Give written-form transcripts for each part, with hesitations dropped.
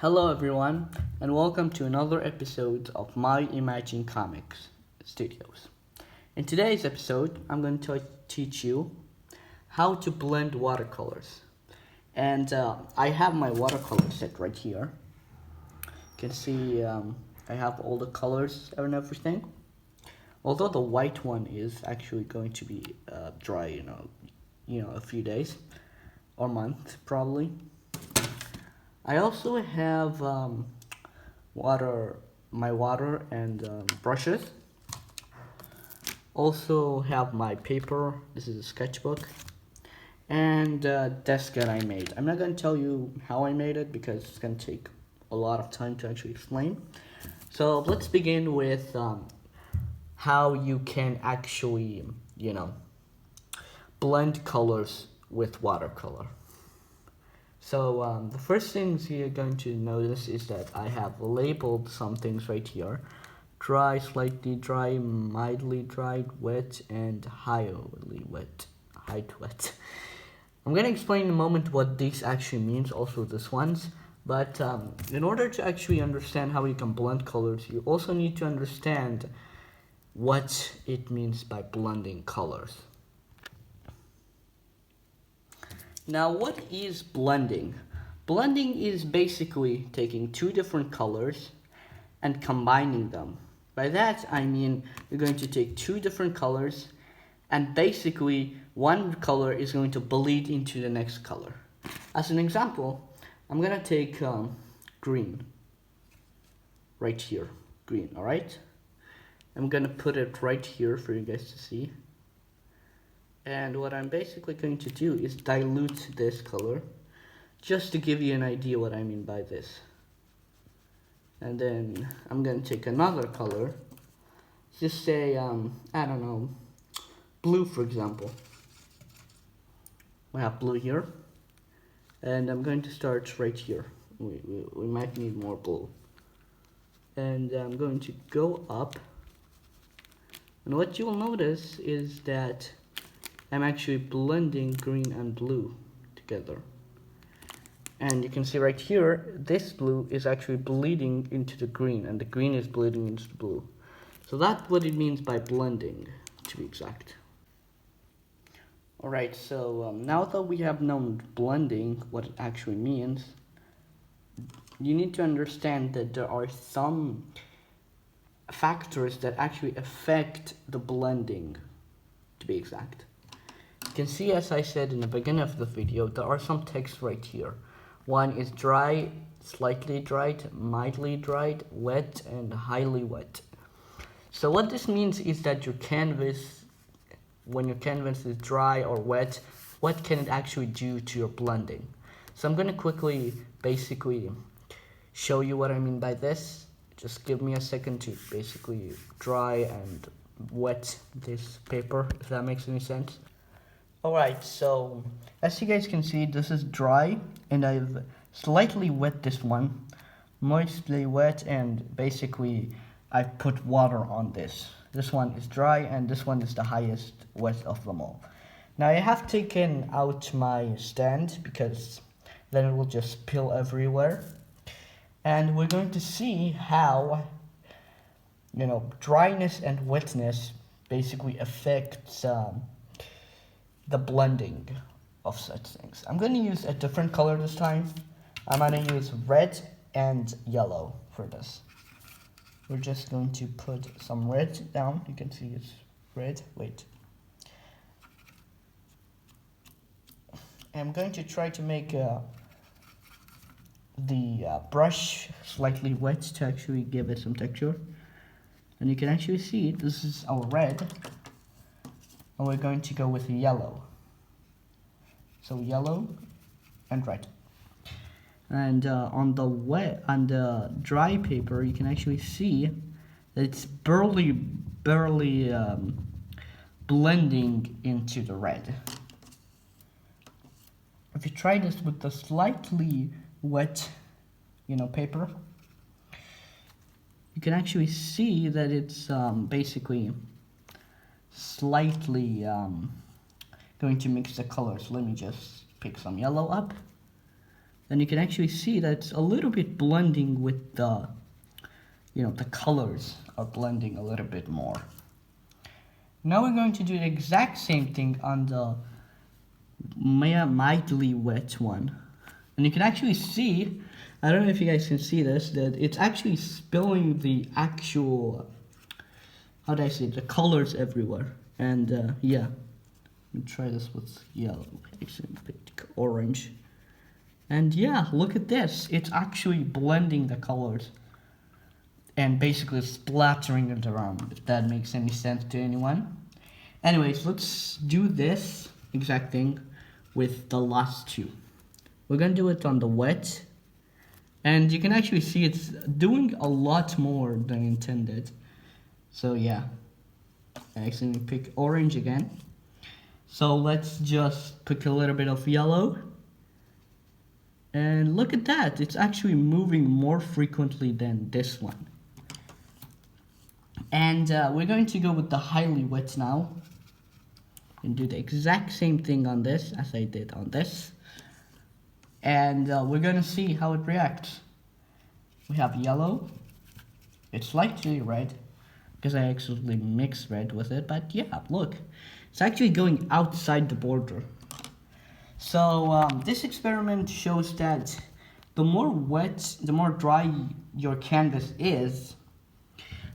Hello everyone, and welcome to another episode of My Imagine Comics Studios. In today's episode, I'm going to teach you how to blend watercolors. And I have my watercolor set right here. You can see I have all the colors and everything. Although the white one is actually going to be dry, a few days or month probably. I also have my water and brushes. Also have my paper. This is a sketchbook and desk that I made. I'm not going to tell you how I made it because it's going to take a lot of time to actually explain. So let's begin with how you can actually, blend colors with watercolor. So the first things you're going to notice is that I have labeled some things right here. Dry, slightly dry, mildly dry, wet, and highly wet. Wet. I'm going to explain in a moment what this actually means, also this ones. But in order to actually understand how you can blend colors, you also need to understand what it means by blending colors. Now, what is blending? Blending is basically taking two different colors and combining them. By that, I mean you're going to take two different colors and basically one color is going to bleed into the next color. As an example, I'm going to take green right here. Green, all right? I'm going to put it right here for you guys to see. And what I'm basically going to do is dilute this color just to give you an idea what I mean by this. And then I'm going to take another color, just say, I don't know, blue for example. We have blue here. And I'm going to start right here. We might need more blue. And I'm going to go up. And what you'll notice is that I'm actually blending green and blue together. And you can see right here, this blue is actually bleeding into the green, and the green is bleeding into the blue. So that's what it means by blending, to be exact. Alright, so now that we have known blending, what it actually means, you need to understand that there are some factors that actually affect the blending, to be exact. You can see, as I said in the beginning of the video, there are some texts right here. One is dry, slightly dried, mildly dried, wet, and highly wet. So what this means is that your canvas, when your canvas is dry or wet, what can it actually do to your blending? So I'm going to quickly, basically, show you what I mean by this. Just give me a second to basically dry and wet this paper, if that makes any sense. Alright, so as you guys can see, this is dry and I've slightly wet this one, moistly wet, and basically I've put water on this. This one is dry and this one is the highest wet of them all. Now I have taken out my stand because then it will just spill everywhere. And we're going to see how, dryness and wetness basically affects the blending of such things. I'm going to use a different color this time. I'm going to use red and yellow for this. We're just going to put some red down. You can see it's red. Wait. I'm going to try to make the brush slightly wet to actually give it some texture. And you can actually see this is our red. And we're going to go with yellow. So yellow and red. And on the dry paper, you can actually see that it's barely blending into the red. If you try this with the slightly wet, paper, you can actually see that it's basically slightly going to mix the colors. Let me just pick some yellow up and you can actually see that it's a little bit blending with the, the colors are blending a little bit more. Now we're going to do the exact same thing on the mildly wet one. And you can actually see, I don't know if you guys can see this, that it's actually spilling the actual, how do I say, the colors everywhere. And yeah, let me try this with yellow, actually pick orange. And yeah, look at this, it's actually blending the colors and basically splattering it around, if that makes any sense to anyone. Anyways, let's do this exact thing with the last two. We're gonna do it on the wet, and you can actually see it's doing a lot more than intended. So yeah, I accidentally pick orange again. So let's just pick a little bit of yellow. And look at that, it's actually moving more frequently than this one. And we're going to go with the highly wet now. And do the exact same thing on this as I did on this. And we're going to see how it reacts. We have yellow. It's slightly red, because I actually mixed red with it. But yeah, look, it's actually going outside the border. So this experiment shows that the more wet, the more dry your canvas is,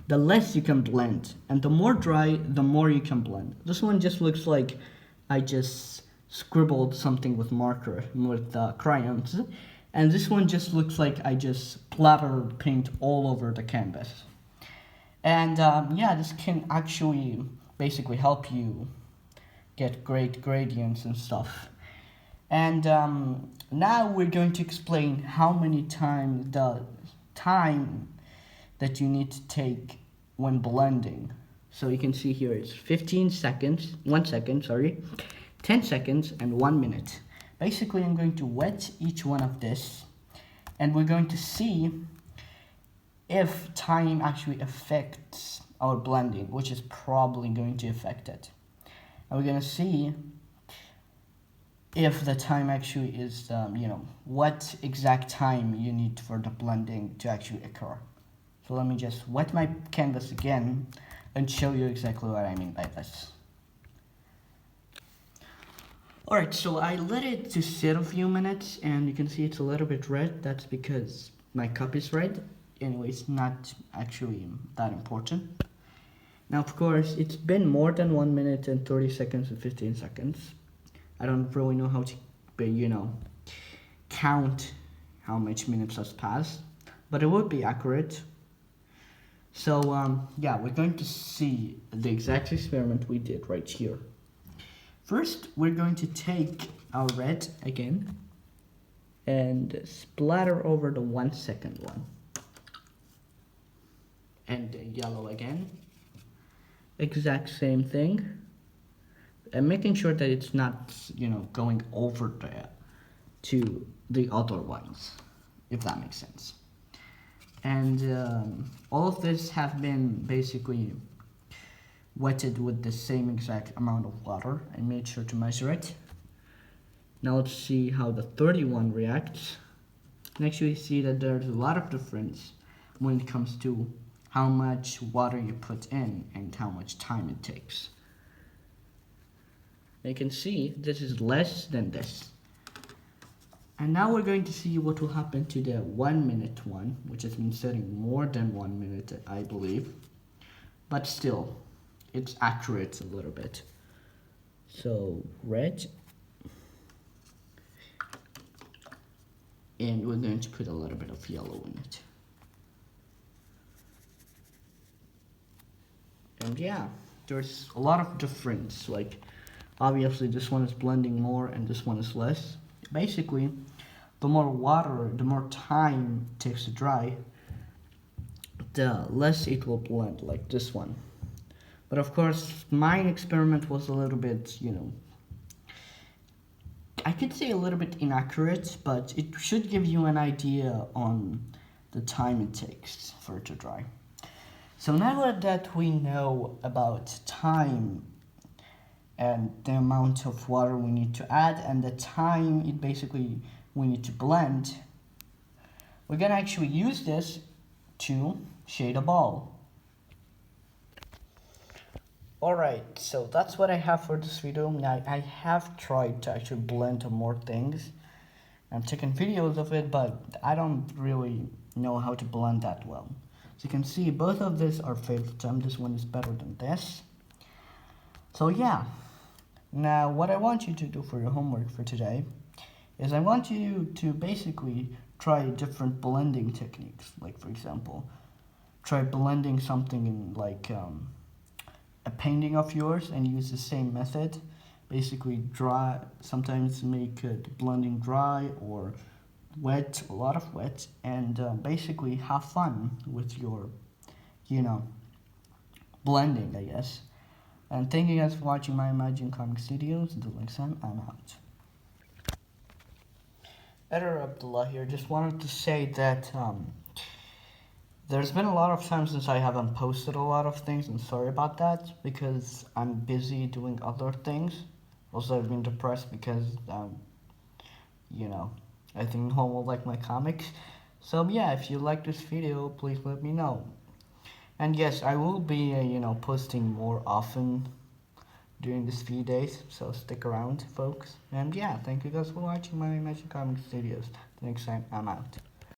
the less you can blend, and the more dry, the more you can blend. This one just looks like I just scribbled something with marker, with crayons, and this one just looks like I just splattered paint all over the canvas. And yeah, this can actually basically help you get great gradients and stuff. And now we're going to explain how many times the time that you need to take when blending. So you can see here it's 15 seconds, 1 second, sorry, 10 seconds, and 1 minute. Basically, I'm going to wet each one of this, and we're going to see if time actually affects our blending, which is probably going to affect it. And we're going to see if the time actually is, what exact time you need for the blending to actually occur. So let me just wet my canvas again and show you exactly what I mean by this. Alright, so I let it to sit a few minutes, and you can see it's a little bit red. That's because my cup is red. Anyways, not actually that important. Now, of course, it's been more than 1 minute and 30 seconds and 15 seconds. I don't really know how to, count how much minutes has passed, but it would be accurate. So, yeah, we're going to see the exact experiment we did right here. First, we're going to take our red again and splatter over the 1 second one. And yellow again. Exact same thing. And making sure that it's not, going over there to the other ones, if that makes sense. And all of this have been basically wetted with the same exact amount of water. I made sure to measure it. Now let's see how the 31 reacts. And actually see that there's a lot of difference when it comes to how much water you put in and how much time it takes. You can see this is less than this. And now we're going to see what will happen to the 1 minute one, which has been setting more than 1 minute, I believe. But still, it's accurate a little bit. So red. And we're going to put a little bit of yellow in it. And yeah, there's a lot of difference. Like, obviously this one is blending more and this one is less. Basically, the more water, the more time it takes to dry, the less it will blend, like this one. But of course, my experiment was a little bit, I could say a little bit inaccurate, but it should give you an idea on the time it takes for it to dry. So now that we know about time and the amount of water we need to add and the time it basically we need to blend, we're gonna actually use this to shade a ball. Alright, so that's what I have for this video. Now, I have tried to actually blend more things. I'm taking videos of it, but I don't really know how to blend that well. So you can see both of these are favoritism. This one is better than this. So yeah, now what I want you to do for your homework for today is I want you to basically try different blending techniques. Like for example, try blending something in like a painting of yours and use the same method. Basically dry, sometimes make the blending dry or wet, a lot of wet, and basically have fun with your, blending, I guess. And thank you guys for watching my Imagine Comics videos. Until next time, I'm out. Editor Abdullah here. Just wanted to say that there's been a lot of time since I haven't posted a lot of things, and sorry about that because I'm busy doing other things. Also, I've been depressed because, I think no one will like my comics. So yeah, if you like this video, please let me know. And yes, I will be, posting more often during these few days, so stick around, folks. And yeah, thank you guys for watching my Magic Comics videos. Next time, I'm out.